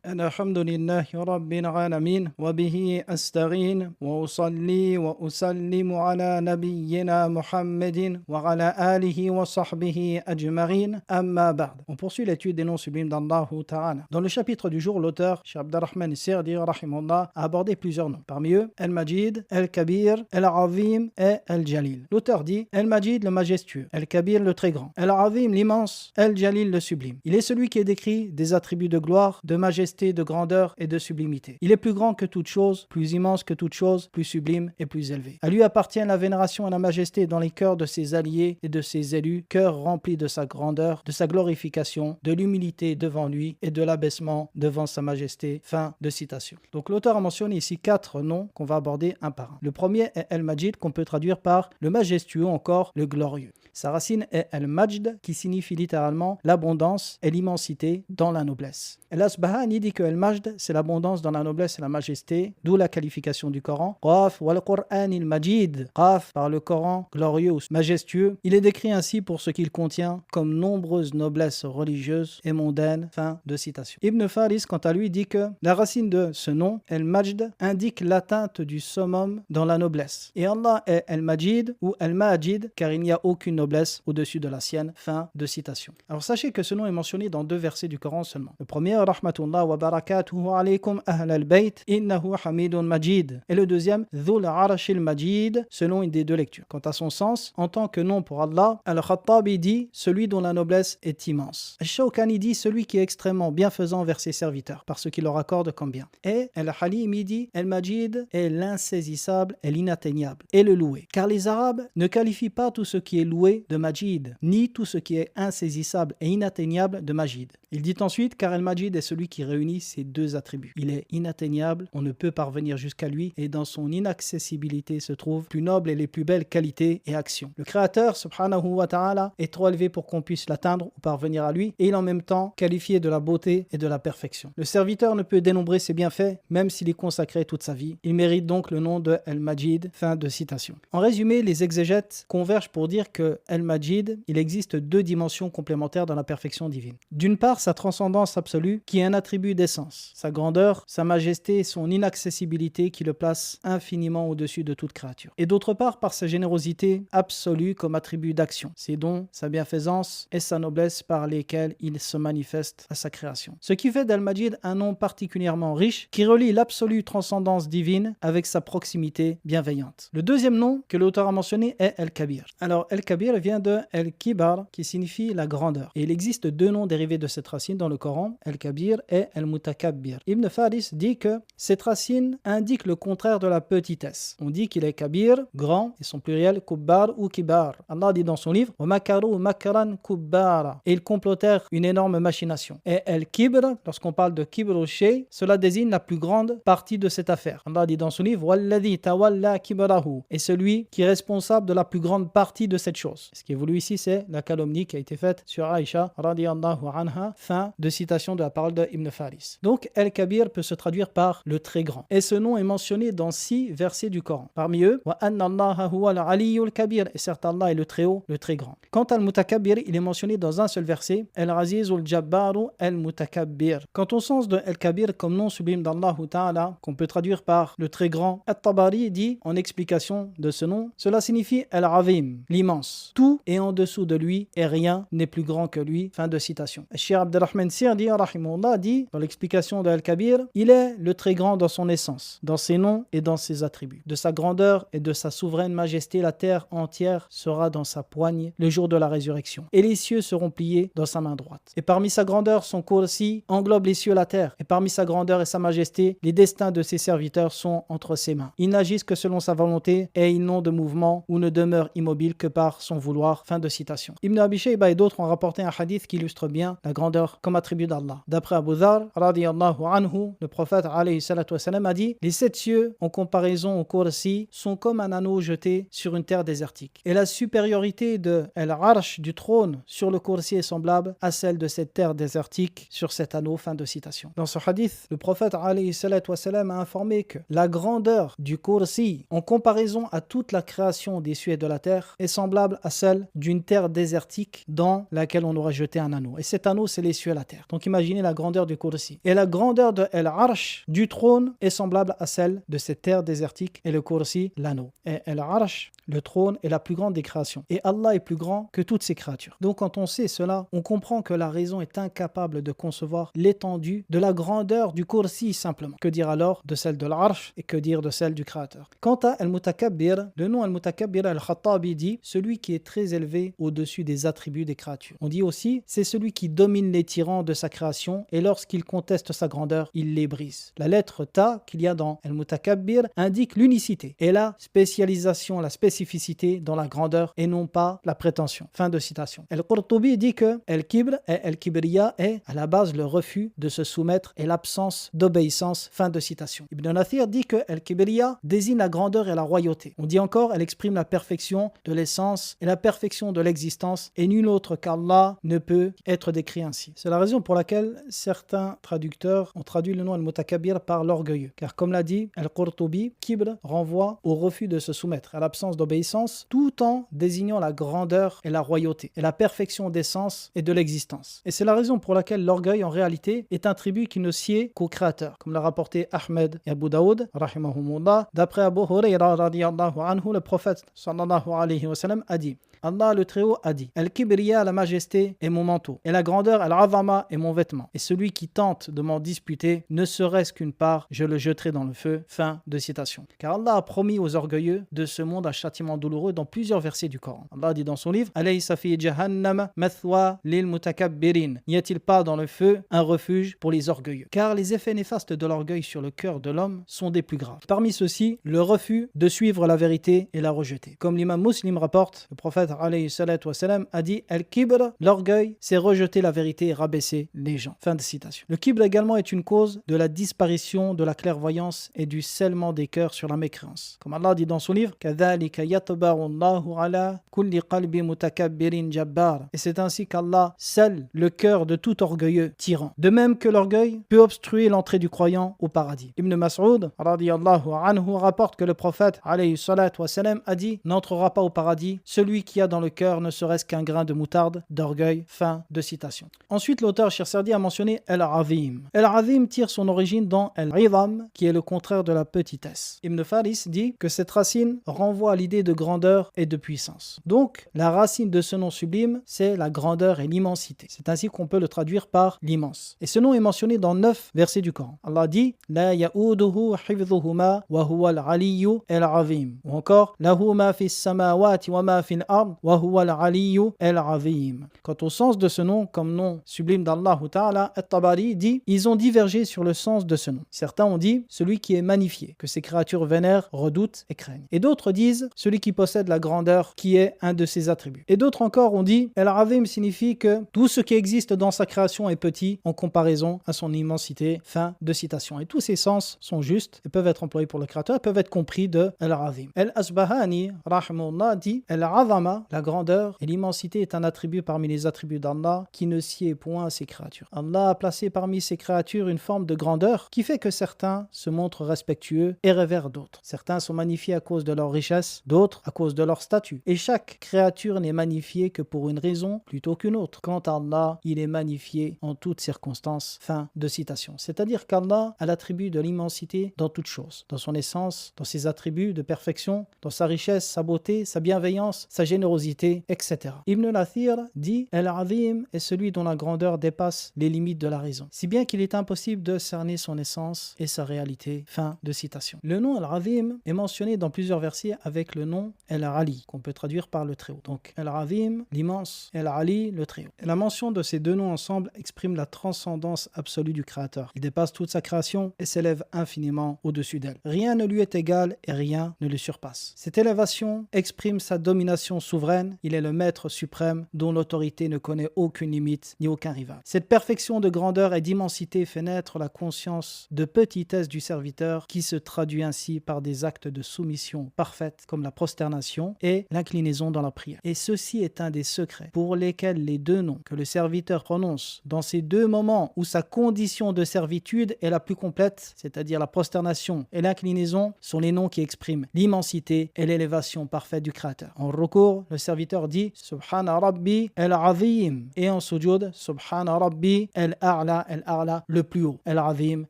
الحمد لله رب العالمين وبه أستعين وأصلي وأسلم على نبينا محمد وعلى آله وصحبه أجمعين أما بعد. On poursuit l'étude des noms sublimes d'Allah Ta'ala. Dans le chapitre du jour, l'auteur, Cheikh Abdurrahman Sirdi, rahimahullah, a abordé plusieurs noms. Parmi eux, Al-Majid, Al-Kabir, Al-Azim et Al-Jalil. L'auteur dit Al-Majid, le majestueux, Al-Kabir, le très grand, Al-Azim, l'immense, Al-Jalil, le sublime. Il est celui qui est décrit des attributs de gloire, de majesté, de grandeur et de sublimité. Il est plus grand que toute chose, plus immense que toute chose, plus sublime et plus élevé. À lui appartient la vénération et la majesté dans les cœurs de ses alliés et de ses élus, cœurs remplis de sa grandeur, de sa glorification, de l'humilité devant lui et de l'abaissement devant sa majesté. Fin de citation. Donc l'auteur a mentionné ici 4 noms qu'on va aborder un par un. Le premier est Al-Majid, qu'on peut traduire par le majestueux ou encore le glorieux. Sa racine est Al-Majd, qui signifie littéralement l'abondance et l'immensité dans la noblesse. Al-Asbahani dit que Al-Majd, c'est l'abondance dans la noblesse et la majesté, d'où la qualification du Coran. Qaf wal Qur'an al-Majid. Qaf par le Coran glorieux ou majestueux. Il est décrit ainsi pour ce qu'il contient comme nombreuses noblesses religieuses et mondaines. Fin de citation. Ibn Faris, quant à lui, dit que la racine de ce nom, Al-Majd, indique l'atteinte du summum dans la noblesse. Et Allah est Al-Majid ou Al-Majid, car il n'y a aucune noblesse au-dessus de la sienne. Fin de citation. Alors sachez que ce nom est mentionné dans 2 versets du Coran seulement. Le premier, Rahmatullah wa barakatuhu alaykum ahl al-bayt innahu hamidun majid. Et le deuxième, Dhul arashil majid, selon une des 2 lectures. Quant à son sens, en tant que nom pour Allah, Al-Khattabi dit celui dont la noblesse est immense. Al-Shawkani dit celui qui est extrêmement bienfaisant vers ses serviteurs, par ce qu'il leur accorde comme bien. Et Al-Halimi dit Al-Majid est l'insaisissable et l'inatteignable, et le loué. Car les Arabes ne qualifient pas tout ce qui est loué de Majid, ni tout ce qui est insaisissable et inatteignable de Majid. Il dit ensuite car Al-Majid est celui qui réunit ces 2 attributs. Il est inatteignable, on ne peut parvenir jusqu'à lui, et dans son inaccessibilité se trouvent plus nobles et les plus belles qualités et actions. Le Créateur, subhanahu wa ta'ala, est trop élevé pour qu'on puisse l'atteindre ou parvenir à lui, et il est en même temps qualifié de la beauté et de la perfection. Le serviteur ne peut dénombrer ses bienfaits, même s'il y consacrait toute sa vie. Il mérite donc le nom de Al-Majid. Fin de citation. En résumé, les exégètes convergent pour dire que Al-Majid, il existe 2 dimensions complémentaires dans la perfection divine. D'une part, sa transcendance absolue, qui est un attribut d'essence, sa grandeur, sa majesté et son inaccessibilité qui le place infiniment au-dessus de toute créature. Et d'autre part, par sa générosité absolue comme attribut d'action, ses dons, sa bienfaisance et sa noblesse par lesquels il se manifeste à sa création. Ce qui fait d'Al-Majid un nom particulièrement riche qui relie l'absolue transcendance divine avec sa proximité bienveillante. Le deuxième nom que l'auteur a mentionné est Al-Kabir. Alors Al-Kabir vient de Al-Kibar qui signifie la grandeur. Et il existe 2 noms dérivés de cette racine dans le Coran, Al-Kabir et Al-Mutakabbir. Ibn Faris dit que cette racine indique le contraire de la petitesse. On dit qu'il est Kabir, grand, et son pluriel Kubbar ou Kibar. Allah dit dans son livre « Wa makaru makran kubbara » et ils complotèrent une énorme machination. Et Al-Kibr, lorsqu'on parle de Kibr ou Shay, cela désigne la plus grande partie de cette affaire. Allah dit dans son livre « Walladhi tawalla kibrahu » et celui qui est responsable de la plus grande partie de cette chose. Ce qui est voulu ici, c'est la calomnie qui a été faite sur Aïcha radiyallahu anha. Fin de citation de la parole de Ibn Faris. Donc, Al-Kabir peut se traduire par le très grand. Et ce nom est mentionné dans 6 versets du Coran. Parmi eux, Wa anna Allaha huwa al-aliyyul kabir, et certes Allah est le très haut, le très grand. Quant à Al-Mutakabbir, il est mentionné dans un seul verset, Al-Azizul Jabbaru Al-Mutakabbir. Quant au sens de Al-Kabir comme nom sublime d'Allah Ta'ala, qu'on peut traduire par le très grand, At-Tabari dit en explication de ce nom, cela signifie Al-Azim, l'immense. Tout est en dessous de lui et rien n'est plus grand que lui. Fin de citation. Cheikh Abdurrahman Sirdi, rahimahullah, dit dans l'explication de Al-Kabir, il est le très grand dans son essence, dans ses noms et dans ses attributs. De sa grandeur et de sa souveraine majesté, la terre entière sera dans sa poigne le jour de la résurrection. Et les cieux seront pliés dans sa main droite. Et parmi sa grandeur, son kursi englobe les cieux et la terre. Et parmi sa grandeur et sa majesté, les destins de ses serviteurs sont entre ses mains. Ils n'agissent que selon sa volonté et ils n'ont de mouvement ou ne demeurent immobiles que par son vouloir. Fin de citation. Ibn Abi Shayba et d'autres ont rapporté un hadith qui illustre bien la grandeur comme attribut d'Allah. D'après Abu Dhar, radiyallahu anhu, le prophète alayhi salatu wasalam a dit « Les 7 cieux, en comparaison au kursi, sont comme un anneau jeté sur une terre désertique. Et la supériorité de Al-Arsh du trône sur le kursi est semblable à celle de cette terre désertique sur cet anneau. » Fin de citation. Dans ce hadith, le prophète alayhi salatu wasalam a informé que la grandeur du kursi, en comparaison à toute la création des cieux et de la terre, est semblable à celle d'une terre désertique dans laquelle on aurait jeté un anneau. Et cet anneau, c'est les cieux et la terre. Donc imaginez la grandeur du kursi kursi. Et la grandeur de Al-Arsh, du trône, est semblable à celle de cette terre désertique et le kursi, l'anneau. Et Al-Arsh, le trône, est la plus grande des créations. Et Allah est plus grand que toutes ces créatures. Donc quand on sait cela, on comprend que la raison est incapable de concevoir l'étendue de la grandeur du kursi simplement. Que dire alors de celle de l'Arsh et que dire de celle du Créateur? Quant à Al-Mutakabbir, le nom Al-Mutakabbir, Al-Khattabi dit celui qui est très élevé au-dessus des attributs des créatures. On dit aussi c'est celui qui domine les tyrans de sa création et lorsqu'il conteste sa grandeur, il les brise. La lettre Ta qu'il y a dans Al-Mutakabbir indique l'unicité et la spécialisation, la spécificité dans la grandeur et non pas la prétention. Fin de citation. Al-Qurtubi dit que Al-Kibr et Al-Kibriya est à la base le refus de se soumettre et l'absence d'obéissance. Fin de citation. Ibn Nathir dit que Al-Kibriya désigne la grandeur et la royauté. On dit encore elle exprime la perfection de l'essence et la perfection de l'existence et nul autre qu'Allah ne peut être décrit ainsi. C'est la raison pour laquelle certains traducteurs ont traduit le nom Al-Mutakabbir par l'orgueilleux. Car comme l'a dit Al-Qurtubi, Kibr renvoie au refus de se soumettre, à l'absence d'obéissance, tout en désignant la grandeur et la royauté et la perfection d'essence et de l'existence. Et c'est la raison pour laquelle l'orgueil en réalité est un tribut qui ne sied qu'au Créateur, comme l'a rapporté Ahmed et Abu Daoud, rahimahumullah. D'après Abu Hurayra radiyallahu anhu, le prophète sallallahu alayhi wa sallam a dit Allah le Très-Haut a dit Al-Kibriya, la majesté, est mon manteau, et la grandeur, Al-Azama, est mon vêtement. Et celui qui tente de m'en disputer, ne serait-ce qu'une part, je le jeterai dans le feu. Fin de citation. Car Allah a promis aux orgueilleux de ce monde un châtiment douloureux dans plusieurs versets du Coran. Allah dit dans son livre Alaysa fi jahannam mathwa lil mutakabbirin. N'y a-t-il pas dans le feu un refuge pour les orgueilleux? Car les effets néfastes de l'orgueil sur le cœur de l'homme sont des plus graves. Parmi ceux-ci, le refus de suivre la vérité et la rejeter. Comme l'imam Muslim rapporte, le prophète alayhi salatu wassalam a dit Al-Kibr, l'orgueil, c'est rejeter la vérité et rabaisser les gens. Fin de citation. Le Kibr également est une cause de la disparition de la clairvoyance et du scellement des cœurs sur la mécréance. Comme Allah dit dans son livre Kadhalika yatba'u Allahu ala kulli qalbi mutakabbirin jabbar. Et c'est ainsi qu'Allah scelle le cœur de tout orgueilleux tyran. De même que l'orgueil peut obstruer l'entrée du croyant au paradis. Ibn Mas'ud radiyallahu anhu rapporte que le prophète alayhi salatu wassalam a dit n'entrera pas au paradis celui qui a dans le cœur ne serait-ce qu'un grain de moutarde d'orgueil. Fin de citation. Ensuite, l'auteur Cheikh Sardi a mentionné Al-Azim. Al-Azim tire son origine dans Al-Izam, qui est le contraire de la petitesse. Ibn Faris dit que cette racine renvoie à l'idée de grandeur et de puissance. Donc, la racine de ce nom sublime, c'est la grandeur et l'immensité. C'est ainsi qu'on peut le traduire par l'immense. Et ce nom est mentionné dans 9 versets du Coran. Allah dit La ya'uduhu hifdhuhuma wa huwa al-aliyyu al-azim. Ou encore Lahu ma fis samawati wa ma fil ard wa huwa al-aliyyu al-azim. Quant au sens de ce nom comme nom sublime d'Allah Ta'ala, At-Tabari dit ils ont divergé sur le sens de ce nom. Certains ont dit celui qui est magnifié, que ces créatures vénèrent, redoutent et craignent. Et d'autres disent celui qui possède la grandeur, qui est un de ses attributs. Et d'autres encore ont dit Al-Azim signifie que tout ce qui existe dans sa création est petit en comparaison à son immensité. Fin de citation. Et tous ces sens sont justes et peuvent être employés pour le créateur, peuvent être compris de Al-Azim. Al-Asbahani, rahimahullah, dit Al-Azama, la grandeur et l'immensité est un attribut parmi les attributs d'Allah qui ne sied point à ses créatures. Allah a placé parmi ses créatures une forme de grandeur qui fait que certains se montrent respectueux et révèrent d'autres. Certains sont magnifiés à cause de leur richesse, d'autres à cause de leur statut. Et chaque créature n'est magnifiée que pour une raison plutôt qu'une autre. Quant à Allah, il est magnifié en toutes circonstances. Fin de citation. C'est-à-dire qu'Allah a l'attribut de l'immensité dans toutes choses, dans son essence, dans ses attributs de perfection, dans sa richesse, sa beauté, sa bienveillance, sa générosité, etc. Ibn Lathir dit Al-Azim est celui dont la grandeur dépasse les limites de la raison, si bien qu'il est impossible de cerner son essence et sa réalité. Fin de citation. Le nom Al-Azim est mentionné dans plusieurs versets avec le nom Al-Ali, qu'on peut traduire par le Très-Haut. Donc Al-Azim, l'immense, Al-Ali, le Très-Haut. Et la mention de ces deux noms ensemble exprime la transcendance absolue du Créateur. Il dépasse toute sa création et s'élève infiniment au-dessus d'elle. Rien ne lui est égal et rien ne le surpasse. Cette élévation exprime sa domination souveraine. Il est le maître suprême dont l'autorité ne connaît aucune limite ni aucun rival. Cette perfection de grandeur et d'immensité fait naître la conscience de petitesse du serviteur qui se traduit ainsi par des actes de soumission parfaite comme la prosternation et l'inclinaison dans la prière. Et ceci est un des secrets pour lesquels les deux noms que le serviteur prononce dans ces deux moments où sa condition de servitude est la plus complète, c'est-à-dire la prosternation et l'inclinaison, sont les noms qui expriment l'immensité et l'élévation parfaite du Créateur. En recours, le serviteur dit Subhana Rabbi al-Azim et en sujud Subhana Rabbi al-A'la Al-A'la, Al-A'la, le plus haut, Al-Azim,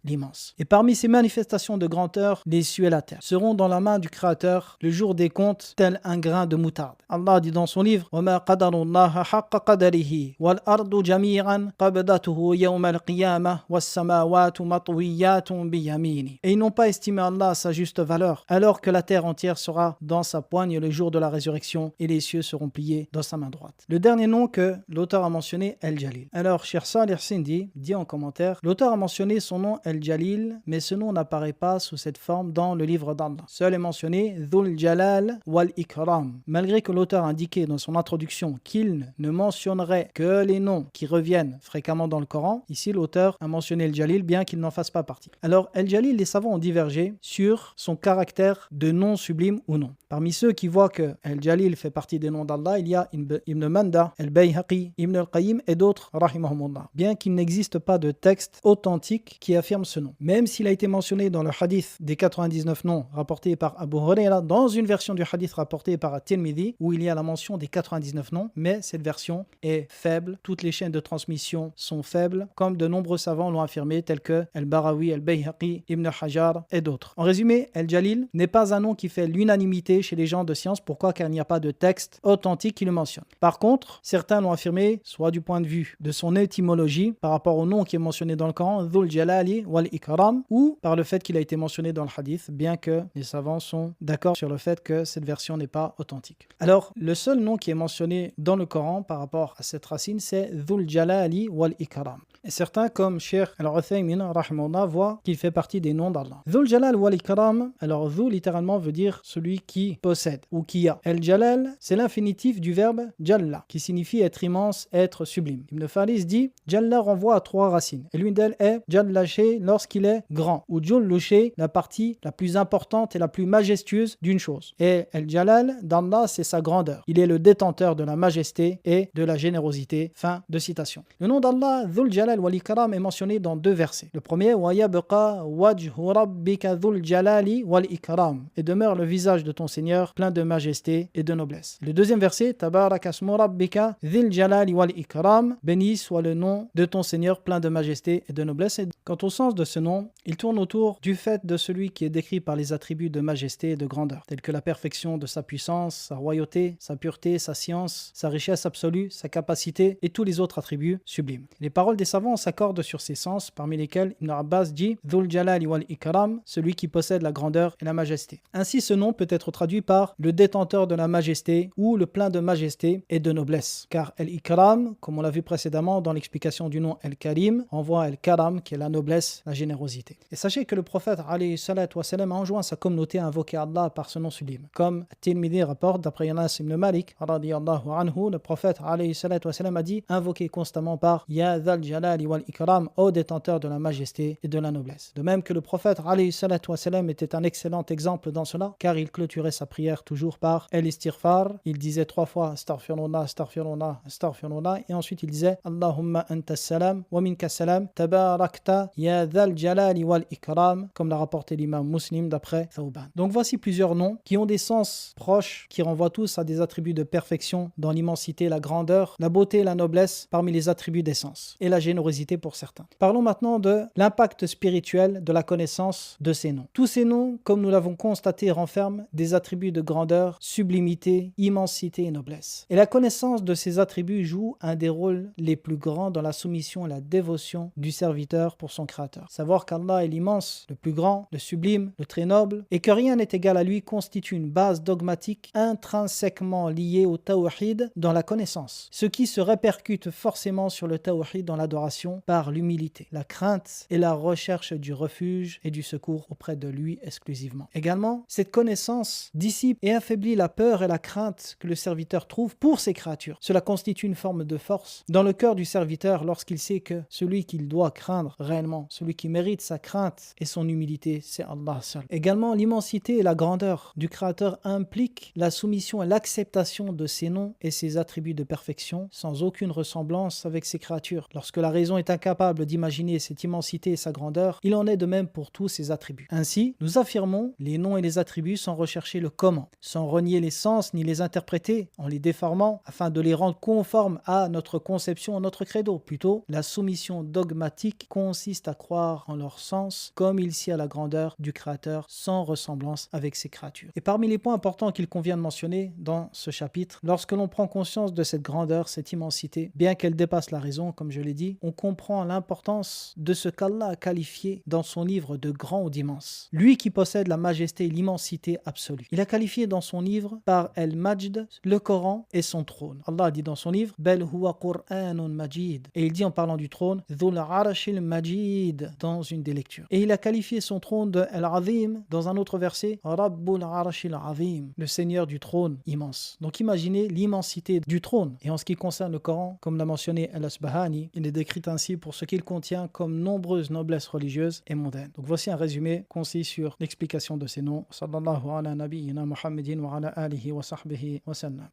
l'immense. Et parmi ces manifestations de grandeur, les cieux et la terre seront dans la main du Créateur le jour des comptes, tel un grain de moutarde. Allah dit dans son livre: وَمَا قَدَرُ اللَّهَ حَقَّ قَدَرِهِ وَالْأَرْضُ جَمِيعًا قَبْضَتُهُ يَوْمَ الْقِيَامَةِ وَالسَّمَاوَاتُ مَطْوِيَّاتٌ بِيَمِينِهِ. Et ils n'ont pas estimé Allah à sa juste valeur, alors que la terre entière sera dans sa poigne le jour de la résurrection et les cieux seront pliés dans sa main droite. Le dernier nom que l'auteur a mentionné, El-Jalil. Alors, Cheikh Salih Sindi dit en commentaire: l'auteur a mentionné son nom El-Jalil, mais ce nom n'apparaît pas sous cette forme dans le livre d'Allah. Seul est mentionné Dhul Jalal wal Ikram. Malgré que l'auteur a indiqué dans son introduction qu'il ne mentionnerait que les noms qui reviennent fréquemment dans le Coran, ici l'auteur a mentionné El-Jalil bien qu'il n'en fasse pas partie. Alors, El-Jalil, les savants ont divergé sur son caractère de nom sublime ou non. Parmi ceux qui voient que El-Jalil fait partie des noms d'Allah, il y a Ibn Manda, Al-Bayhaqi, Ibn Al-Qayyim et d'autres, rahimahumullah, bien qu'il n'existe pas de texte authentique qui affirme ce nom. Même s'il a été mentionné dans le hadith des 99 noms rapportés par Abu Huraira, dans une version du hadith rapportée par At-Tirmidhi, où il y a la mention des 99 noms, mais cette version est faible. Toutes les chaînes de transmission sont faibles, comme de nombreux savants l'ont affirmé, tels que Al-Barawi, Al-Bayhaqi, Ibn Hajar et d'autres. En résumé, El-Jalil n'est pas un nom qui fait l'unanimité chez les gens de science. Pourquoi? Car il n'y a pas de texte authentique qui le mentionne. Par contre, certains l'ont affirmé, soit du point de vue de son étymologie, par rapport au nom qui est mentionné dans le Coran, Dhul Jalali wal Ikram, ou par le fait qu'il a été mentionné dans le hadith, bien que les savants sont d'accord sur le fait que cette version n'est pas authentique. Alors, le seul nom qui est mentionné dans le Coran par rapport à cette racine, c'est Dhul Jalali wal Ikram. Et certains, comme Cheikh Al-Uthaymin, rahimahullah, voient qu'il fait partie des noms d'Allah. Dhul Jalal wal Ikram, alors Dhul littéralement veut dire celui qui possède ou qui a. El-Jalal, c'est l'infinitif du verbe Jalla, qui signifie être immense, être sublime. Ibn Faris dit: Jalla renvoie à 3 racines. Et l'une d'elles est Jalla Shay lorsqu'il est grand, ou Jullu Shay, la partie la plus importante et la plus majestueuse d'une chose. Et El-Jalal d'Allah, c'est sa grandeur. Il est le détenteur de la majesté et de la générosité. Fin de citation. Le nom d'Allah, Dhul Jalal wal Ikram, est mentionné dans 2 versets. Le premier, Wa yabqa wajhu rabbika dhul jalali wal ikram, et demeure le visage de ton Seigneur plein de majesté et de noblesse. Le deuxième verset, Tabarak asmu rabbika dhil jalali wal ikram, béni soit le nom de ton Seigneur plein de majesté et de noblesse. Et quant au sens de ce nom, il tourne autour du fait de celui qui est décrit par les attributs de majesté et de grandeur, tels que la perfection de sa puissance, sa royauté, sa pureté, sa science, sa richesse absolue, sa capacité et tous les autres attributs sublimes. Les paroles des savants s'accordent sur ces sens, parmi lesquels Ibn Abbas dit Dhul Jalali wal Ikram, celui qui possède la grandeur et la majesté. Ainsi, ce nom peut être traduit par le détenteur de la majesté ou le plein de majesté et de noblesse. Car El-Ikram, comme on l'a vu précédemment dans l'explication du nom El-Karim, renvoie à El-Karam, qui est la noblesse, la générosité. Et sachez que le prophète alayhi salatu wassalam a enjoint sa communauté à invoquer Allah par ce nom sublime. Comme Tirmidhi rapporte d'après Anas ibn Malik, radiyallahu anhu, le prophète alayhi salatu wassalam a dit: invoquez constamment par Ya Dhal Jalali wal Ikram, ô détenteur de la majesté et de la noblesse. De même que le prophète alayhi salatu wassalam était un excellent exemple dans cela, car il clôturait sa prière toujours par El-Istighfar. Il disait 3 fois Astaghfirullah, Astaghfirullah, Astaghfirullah, et ensuite il disait Allahumma anta salam wa minka salam tabarakta ya dhal jalali wal ikram, comme l'a rapporté l'imam Muslim d'après Thawban. Donc voici plusieurs noms qui ont des sens proches, qui renvoient tous à des attributs de perfection dans l'immensité, la grandeur, la beauté, la noblesse parmi les attributs d'essence, et la générosité pour certains. Parlons maintenant de l'impact spirituel de la connaissance de ces noms. Tous ces noms, comme nous l'avons constaté, renferment des attributs de grandeur, sublimité, immensité et noblesse. Et la connaissance de ces attributs joue un des rôles les plus grands dans la soumission et la dévotion du serviteur pour son Créateur. Savoir qu'Allah est l'immense, le plus grand, le sublime, le très noble, et que rien n'est égal à lui constitue une base dogmatique intrinsèquement liée au tawhid dans la connaissance, ce qui se répercute forcément sur le tawhid dans l'adoration par l'humilité, la crainte et la recherche du refuge et du secours auprès de lui exclusivement. Également, cette connaissance dissipe et affaiblit la peur et la crainte que le serviteur trouve pour ses créatures. Cela constitue une forme de force dans le cœur du serviteur lorsqu'il sait que celui qu'il doit craindre réellement, celui qui mérite sa crainte et son humilité, c'est Allah seul. Également, l'immensité et la grandeur du Créateur impliquent la soumission et l'acceptation de ses noms et ses attributs de perfection sans aucune ressemblance avec ses créatures. Lorsque la raison est incapable d'imaginer cette immensité et sa grandeur, il en est de même pour tous ses attributs. Ainsi, nous affirmons les noms et les attributs sans rechercher le comment, sans renier les sens ni les interpréter en les déformant afin de les rendre conformes à notre conception, à notre credo. Plutôt, la soumission dogmatique consiste à croire en leur sens comme il sied à la grandeur du Créateur sans ressemblance avec ses créatures. Et parmi les points importants qu'il convient de mentionner dans ce chapitre, lorsque l'on prend conscience de cette grandeur, cette immensité, bien qu'elle dépasse la raison, comme je l'ai dit, on comprend l'importance de ce qu'Allah a qualifié dans son livre de grand ou d'immense. Lui qui possède la majesté et l'immensité absolue. Il a qualifié dans son livre par El-Majd, le Coran et son trône. Allah dit dans son livre Bel huwa Qur'anun Majid. Et il dit en parlant du trône Dhul Arashil Majid dans une des lectures. Et il a qualifié son trône de El-Azim dans un autre verset Rabbul Arashil Azim, le Seigneur du trône immense. Donc imaginez l'immensité du trône. Et en ce qui concerne le Coran, comme l'a mentionné Al-Asbahani, il est décrit ainsi pour ce qu'il contient comme nombreuses noblesses religieuses et mondaines. Donc voici un résumé concis sur l'explication de ces noms. Sallallahu ala nabiyyina Muhammadin wa ala alihi wa sahbihi wa sallam.